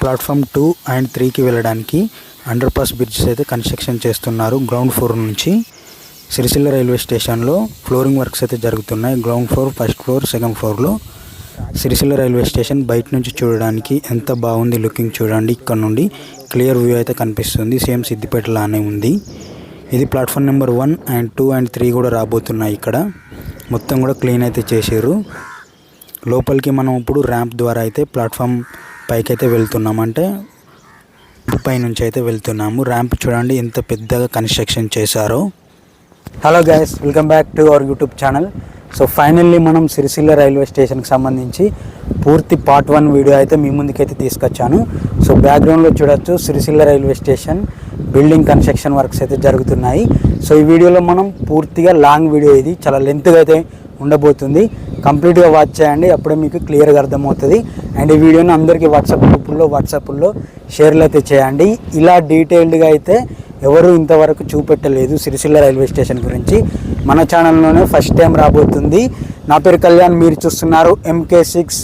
Platform 2 and 3కి వెళ్ళడానికి under pass bridges అయితే కన్స్ట్రక్షన్ చేస్తున్నారు. గ్రౌండ్ ఫ్లోర్ నుంచి సిరిసిల్ల రైల్వే స్టేషన్లో ఫ్లోరింగ్ వర్క్స్ అయితే జరుగుతున్నాయి. Ground floor, first floor, second ఫ్లోర్లో. సిరిసిల్ల రైల్వే స్టేషన్ బయట నుంచి చూడడానికి ఎంత బాగుంది లుకింగ్ చూడండి. ఇక్కడ నుండి క్లియర్ వ్యూ అయితే కనిపిస్తుంది. సేమ్ సిద్దిపేట లానే ఉంది. ఇది ప్లాట్ఫామ్ నెంబర్ 1 అండ్ 2 అండ్ 3 కూడా రాబోతున్నాయి. ఇక్కడ మొత్తం కూడా క్లీన్ అయితే చేసారు. లోపలికి మనం ఇప్పుడు ర్యాంప్ ద్వారా అయితే ప్లాట్ఫామ్ పైకి అయితే వెళ్తున్నాం. అంటే పై నుంచి అయితే వెళ్తున్నాము. ర్యాంప్ చూడండి ఎంత పెద్దగా కన్స్ట్రక్షన్ చేశారో. Hello guys, welcome back to our YouTube channel. So finally మనం సిరిసిల్ల రైల్వే స్టేషన్కి సంబంధించి పూర్తి పార్ట్ 1 వీడియో అయితే మీ ముందుకైతే తీసుకొచ్చాను. సో బ్యాక్గ్రౌండ్లో చూడొచ్చు Sircilla railway station building construction works అయితే జరుగుతున్నాయి. సో ఈ వీడియోలో మనం పూర్తిగా లాంగ్ వీడియో, ఇది చాలా లెంత్గా అయితే ఉండబోతుంది. కంప్లీట్గా వాచ్ చేయండి, అప్పుడే మీకు క్లియర్గా అర్థమవుతుంది. అండ్ ఈ వీడియోని అందరికీ వాట్సాప్లో షేర్లు అయితే చేయండి. ఇలా డీటెయిల్డ్గా అయితే ఎవరు ఇంతవరకు చూపెట్టలేదు సిరిసిల్ల రైల్వే స్టేషన్ గురించి. మన ఛానల్లోనే ఫస్ట్ టైం రాబోతుంది. నా పేరు కళ్యాణ్, మీరు చూస్తున్నారు MK6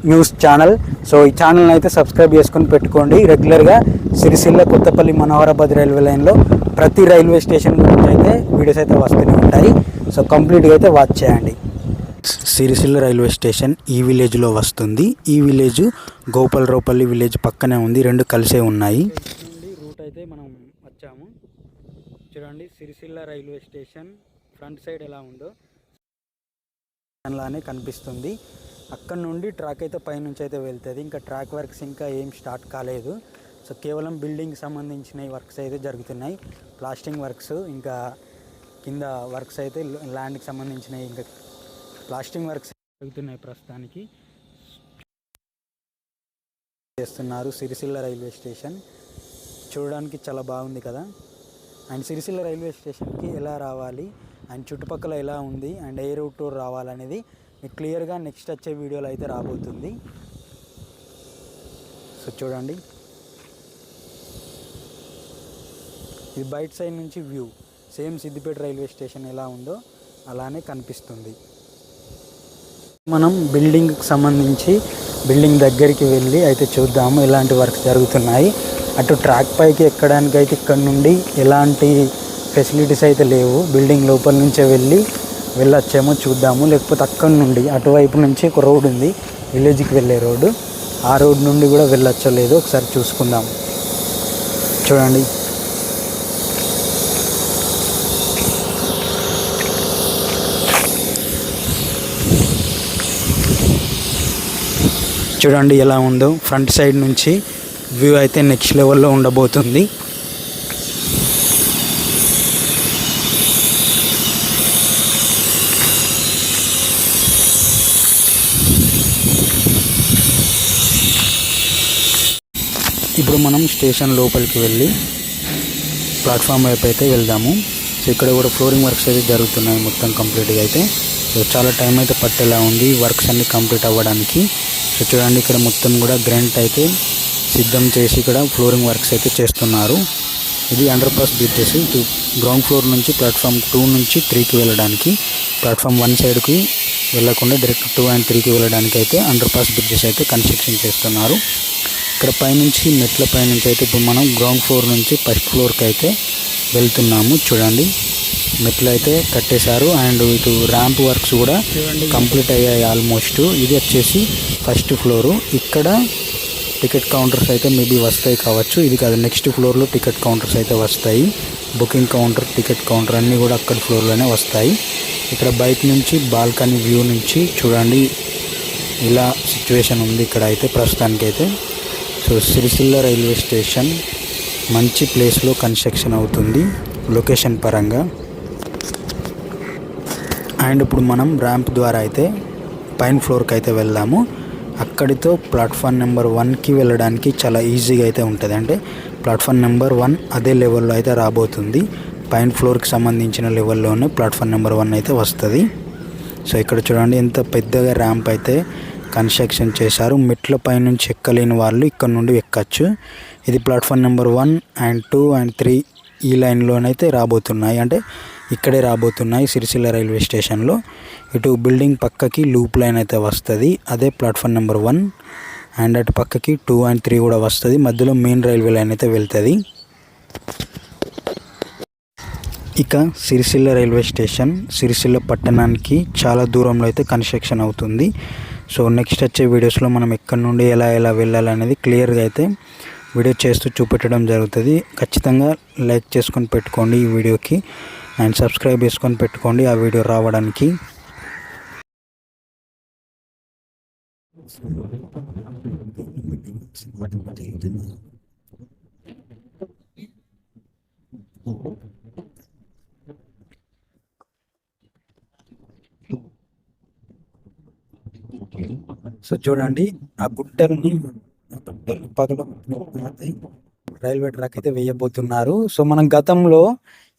న్యూస్ ఛానల్. సో ఈ ఛానల్ని అయితే సబ్స్క్రైబ్ చేసుకొని పెట్టుకోండి. రెగ్యులర్గా సిరిసిల్ల, కొత్తపల్లి, మనోహరాబాద్ రైల్వే లైన్లో ప్రతి రైల్వే స్టేషన్ గురించి అయితే వీడియోస్ అయితే వస్తూనే ఉంటాయి. సో కంప్లీట్గా అయితే వాచ్ చేయండి. సిరిసిల్ల రైల్వే స్టేషన్ ఈ విలేజ్లో వస్తుంది. ఈ విలేజ్ గోపాలరావుపల్లి విలేజ్ పక్కనే ఉంది. రెండు కలిసే ఉన్నాయి. రూట్ అయితే మనం వచ్చాము. చూడండి Sircilla railway station front side ఎలా ఉందో అలానే కనిపిస్తుంది. అక్కడ నుండి ట్రాక్ అయితే పైనుంచి అయితే వెళ్తుంది. ఇంకా ట్రాక్ వర్క్స్ ఇంకా ఏం స్టార్ట్ కాలేదు. సో కేవలం బిల్డింగ్ సంబంధించిన వర్క్స్ అయితే జరుగుతున్నాయి. ప్లాస్టింగ్ వర్క్స్, ఇంకా కింద వర్క్స్ అయితే ల్యాండ్కి సంబంధించినవి, ఇంకా ప్లాస్టింగ్ వర్క్స్ జరుగుతున్నాయి ప్రస్తుతానికి. చేస్తున్నారు సిరిసిల్ల రైల్వే స్టేషన్. చూడడానికి చాలా బాగుంది కదా. అండ్ సిరిసిల్ల రైల్వే స్టేషన్కి ఎలా రావాలి అండ్ చుట్టుపక్కల ఎలా ఉంది అండ్ ఏ రూట్ టూర్ రావాలనేది మీకు క్లియర్గా నెక్స్ట్ వచ్చే వీడియోలో అయితే రాబోతుంది. సో చూడండి, ఇది బయట సైడ్ నుంచి view same Siddipet railway station ఎలా ఉందో అలానే కనిపిస్తుంది. మనం బిల్డింగ్కి సంబంధించి బిల్డింగ్ దగ్గరికి వెళ్ళి అయితే చూద్దాము ఎలాంటి వర్క్స్ జరుగుతున్నాయి. అటు ట్రాక్ పైకి ఎక్కడానికి అయితే ఇక్కడ నుండి ఎలాంటి ఫెసిలిటీస్ అయితే లేవు. బిల్డింగ్ లోపల నుంచే వెళ్ళొచ్చేమో చూద్దాము. లేకపోతే అక్కడ నుండి అటువైపు నుంచి ఒక రోడ్ ఉంది, విలేజ్కి వెళ్ళే రోడ్డు. ఆ రోడ్ నుండి కూడా వెళ్ళొచ్చో లేదో ఒకసారి చూసుకుందాం. చూడండి, చూడండి ఎలా ఉందో. ఫ్రంట్ సైడ్ నుంచి వ్యూ అయితే నెక్స్ట్ లెవెల్లో ఉండబోతుంది. ఇప్పుడు మనం స్టేషన్ లోపలికి వెళ్ళి ప్లాట్ఫామ్ వైపు అయితే వెళ్దాము. సో ఇక్కడ కూడా ఫ్లోరింగ్ వర్క్స్ అయితే జరుగుతున్నాయి మొత్తం కంప్లీట్గా అయితే. సో చాలా టైం అయితే పట్టేలా ఉంది వర్క్స్ అన్ని కంప్లీట్ అవ్వడానికి. సో చూడండి, ఇక్కడ మొత్తం కూడా గ్రానైట్ అయితే సిద్ధం చేసి ఇక్కడ ఫ్లోరింగ్ వర్క్స్ అయితే చేస్తున్నారు. ఇది అండర్ పాస్ బ్రిడ్జెస్. ఇటు గ్రౌండ్ ఫ్లోర్ నుంచి ప్లాట్ఫామ్ 2 నుంచి 3కి వెళ్ళడానికి, ప్లాట్ఫామ్ 1 సైడ్కి వెళ్ళకుండా డైరెక్ట్ 2 అండ్ 3కి వెళ్ళడానికి అయితే అండర్ పాస్ బ్రిడ్జెస్ అయితే కన్స్ట్రక్షన్ చేస్తున్నారు. ఇక్కడ పైనుంచి మెట్ల పైనుంచి అయితే ఇప్పుడు మనం గ్రౌండ్ ఫ్లోర్ నుంచి ఫస్ట్ ఫ్లోర్కి అయితే వెళ్తున్నాము. చూడండి, మెట్లు అయితే కట్టేశారు. అండ్ ఇటు ర్యాంప్ వర్క్స్ కూడా కంప్లీట్ అయ్యాయి ఆల్మోస్ట్. ఇది వచ్చేసి ఫస్ట్ ఫ్లోరు. ఇక్కడ టికెట్ కౌంటర్స్ అయితే మేబీ వస్తాయి కావచ్చు. ఇది కాదు, నెక్స్ట్ ఫ్లోర్లో టికెట్ కౌంటర్స్ అయితే వస్తాయి. బుకింగ్ కౌంటర్, టికెట్ కౌంటర్ అన్నీ కూడా అక్కడ ఫ్లోర్లోనే వస్తాయి. ఇక్కడ బయట నుంచి బాల్కనీ వ్యూ నుంచి చూడండి ఇలా సిచ్యువేషన్ ఉంది ఇక్కడ అయితే ప్రస్తుతానికైతే. సో సిరిసిల్ల రైల్వే స్టేషన్ మంచి ప్లేస్లో కన్స్ట్రక్షన్ అవుతుంది లొకేషన్ పరంగా. అండ్ ఇప్పుడు మనం ర్యాంప్ ద్వారా అయితే పైన ఫ్లోర్కి అయితే వెళ్దాము. అక్కడితో ప్లాట్ఫామ్ నెంబర్ 1కి వెళ్ళడానికి చాలా ఈజీగా అయితే ఉంటుంది. అంటే ప్లాట్ఫామ్ నెంబర్ 1 అదే లెవెల్లో అయితే రాబోతుంది. పైన ఫ్లోర్కి సంబంధించిన లెవెల్లోనే ప్లాట్ఫామ్ నెంబర్ 1 అయితే వస్తుంది. సో ఇక్కడ చూడండి ఎంత పెద్దగా ర్యాంప్ అయితే కన్స్ట్రక్షన్ చేశారు. మెట్ల పైనుంచి ఎక్కలేని వాళ్ళు ఇక్కడ నుండి ఎక్కచ్చు. ఇది ప్లాట్ఫామ్ నెంబర్ 1 అండ్ 2 అండ్ 3 ఈ లైన్లోనైతే రాబోతున్నాయి. అంటే ఇక్కడే రాబోతున్నాయి సిరిసిల్ల రైల్వే స్టేషన్లో. ఇటు బిల్డింగ్ పక్కకి లూప్ లైన్ అయితే వస్తుంది, అదే ప్లాట్ఫామ్ నెంబర్ 1. అండ్ అటు పక్కకి 2 and 3 కూడా వస్తుంది. మధ్యలో మెయిన్ రైల్వే లైన్ అయితే వెళ్తుంది. ఇక సిరిసిల్ల రైల్వే స్టేషన్ సిరిసిల్ల పట్టణానికి చాలా దూరంలో అయితే కన్స్ట్రక్షన్ అవుతుంది. సో నెక్స్ట్ వచ్చే వీడియోస్లో మనం ఎక్కడి నుండి ఎలా వెళ్ళాలనేది క్లియర్గా అయితే వీడియో చేస్తూ చూపెట్టడం జరుగుతుంది. ఖచ్చితంగా లైక్ చేసుకొని పెట్టుకోండి ఈ వీడియోకి అండ్ సబ్స్క్రైబ్ చేసుకొని పెట్టుకోండి ఆ వీడియో రావడానికి. సో చూడండి ఆ గుట్టల్ని పగల రైల్వే ట్రాక్ అయితే వేయబోతున్నారు. సో మనం గతంలో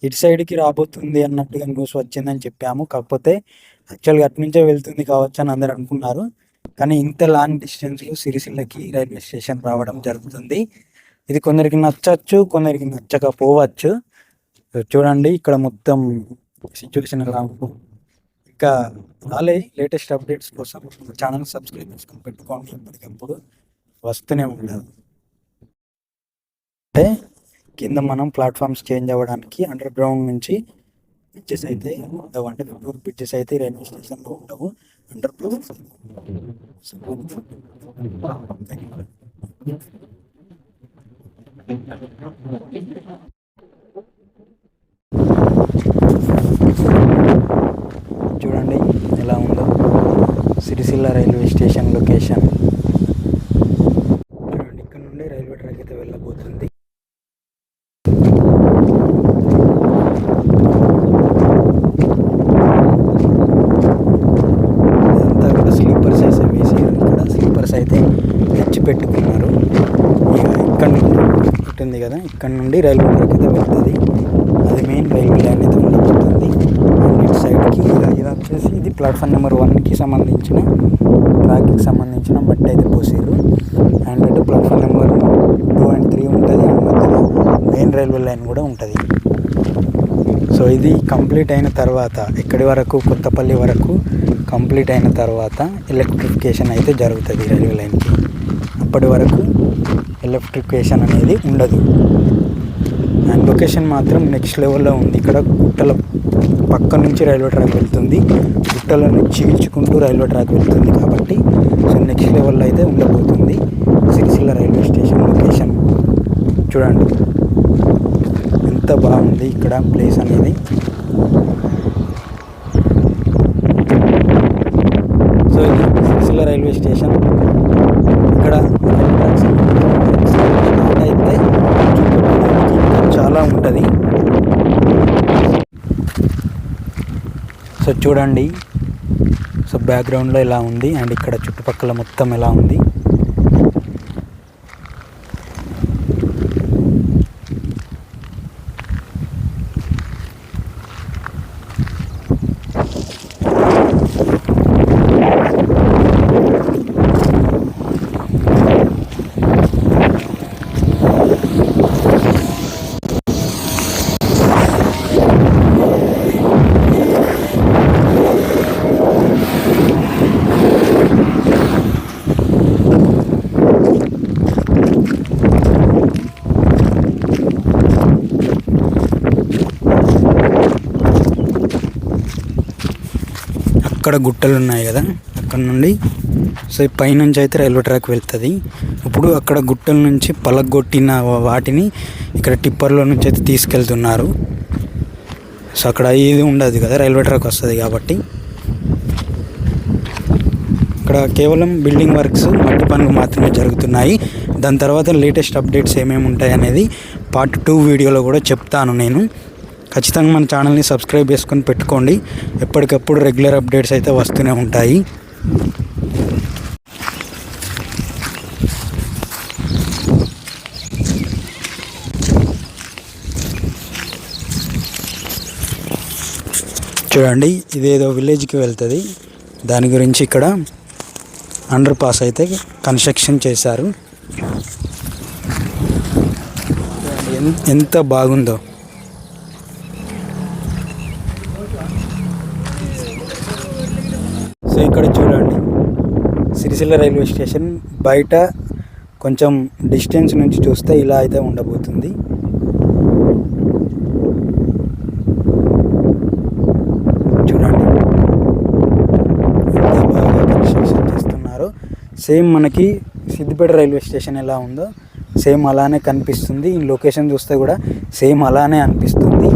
ఇటు సైడ్కి రాబోతుంది అన్నట్టుగా న్యూస్ వచ్చిందని చెప్పాము. కాకపోతే యాక్చువల్గా అటు నుంచే వెళ్తుంది కావచ్చు అని అందరు అనుకున్నారు. కానీ ఇంత లాంగ్ డిస్టెన్స్లో సిరిసిల్లకి రైల్వే స్టేషన్ రావడం జరుగుతుంది. ఇది కొందరికి నచ్చచ్చు, కొందరికి నచ్చకపోవచ్చు. చూడండి ఇక్కడ మొత్తం సిచ్యువేషన్ ఎలా ఉంటుంది. ఇంకా లేటెస్ట్ అప్డేట్స్ కోసం ఛానల్ సబ్స్క్రైబ్ చేసుకొని పెట్టుకోండి. ఎప్పటికప్పుడు వస్తూనే ఉంటుంది. అంటే కింద మనం ప్లాట్ఫామ్స్ చేంజ్ అవ్వడానికి అండర్ గ్రౌండ్ నుంచి బ్రిడ్జెస్ అయితే ఉండవు. అంటే బ్రిడ్జెస్ అయితే రైల్వే స్టేషన్లో ఉండవు. అండర్ చూడండి ఎలా ఉందో సిరిసిల్ల రైల్వే స్టేషన్ లొకేషన్. చూడండి ఇక్కడ నుండి రైల్వే ట్రాక్ అయితే వెళ్ళబోతుంది. ఇదంతా కూడా స్లీపర్స్ అయితే వేసారు. ఇక్కడ స్లీపర్స్ అయితే తెచ్చి పెట్టుకున్నారు. ఇక ఇక్కడ ఉంటుంది కదా, ఇక్కడ నుండి రైల్వే ట్రాక్ అయితే వెళ్తుంది. అది మెయిన్ రైల్వే లైన్ అయితే ఉండబోతుంది. ఇటు సైడ్కి ఇది వచ్చేసి ఇది ప్లాట్ఫామ్ నెంబర్ 1కి సంబంధించిన ట్రాక్కి సంబంధించిన మట్టి అయితే పోసారు. అండ్ అటు ప్లాట్ఫామ్ నెంబర్ 2 and 3 ఉంటుంది. అండ్ మధ్యలో మెయిన్ రైల్వే లైన్ కూడా ఉంటుంది. సో ఇది కంప్లీట్ అయిన తర్వాత ఇక్కడి వరకు కొత్తపల్లి వరకు కంప్లీట్ అయిన తర్వాత ఎలక్ట్రిఫికేషన్ అయితే జరుగుతుంది రైల్వే లైన్కి. అప్పటి వరకు ఎలక్ట్రిఫికేషన్ అనేది ఉండదు. అండ్ లొకేషన్ మాత్రం నెక్స్ట్ లెవెల్లో ఉంది. ఇక్కడ గుట్టల పక్క నుంచి రైల్వే ట్రాక్ వెళ్తుంది, గుట్టలను చీల్చుకుంటూ రైల్వే ట్రాక్ వెళ్తుంది. కాబట్టి సో నెక్స్ట్ లెవెల్లో అయితే ఉండబోతుంది సిరిసిల్ల రైల్వే స్టేషన్ లొకేషన్. చూడండి ఎంత బాగుంది ఇక్కడ ప్లేస్ అనేది. సో ఇది సిరిసిల్ల రైల్వే స్టేషన్. ఇక్కడ అయితే చాలా ఉంటుంది. సో చూడండి, సో బ్యాక్గ్రౌండ్లో ఎలా ఉంది అండ్ ఇక్కడ చుట్టుపక్కల మొత్తం ఎలా ఉంది. అక్కడ గుట్టలు ఉన్నాయి కదా, అక్కడ నుండి సో పైనుంచి అయితే రైల్వే ట్రాక్ వెళ్తుంది. ఇప్పుడు అక్కడ గుట్టల నుంచి పలగొట్టిన వాటిని ఇక్కడ టిప్పర్లో నుంచి అయితే తీసుకెళ్తున్నారు. సో అక్కడ ఇది ఉండదు కదా, రైల్వే ట్రాక్ వస్తుంది కాబట్టి. ఇక్కడ కేవలం బిల్డింగ్ వర్క్స్, మట్టి పనులు మాత్రమే జరుగుతున్నాయి. దాని తర్వాత లేటెస్ట్ అప్డేట్స్ ఏమేమి ఉంటాయి అనేది పార్ట్ 2 వీడియోలో కూడా చెప్తాను నేను. ఖచ్చితంగా మన ఛానల్ని సబ్స్క్రైబ్ చేసుకొని పెట్టుకోండి. ఎప్పటికప్పుడు రెగ్యులర్ అప్డేట్స్ అయితే వస్తూనే ఉంటాయి. చూడండి ఇదేదో విలేజ్కి వెళ్తుంది. దాని గురించి ఇక్కడ అండర్ పాస్ అయితే కన్స్ట్రక్షన్ చేశారు. ఎంత బాగుందో. సో ఇక్కడ చూడండి సిరిసిల్ల రైల్వే స్టేషన్ బయట కొంచెం డిస్టెన్స్ నుంచి చూస్తే ఇలా అయితే ఉండబోతుంది. చూడండి ఎంత బాగా కన్స్ట్రక్షన్ చేస్తున్నారు. సేమ్ మనకి సిద్దిపేట రైల్వే స్టేషన్ ఎలా ఉందో సేమ్ అలానే కనిపిస్తుంది. ఈ లొకేషన్ చూస్తే కూడా సేమ్ అలానే అనిపిస్తుంది.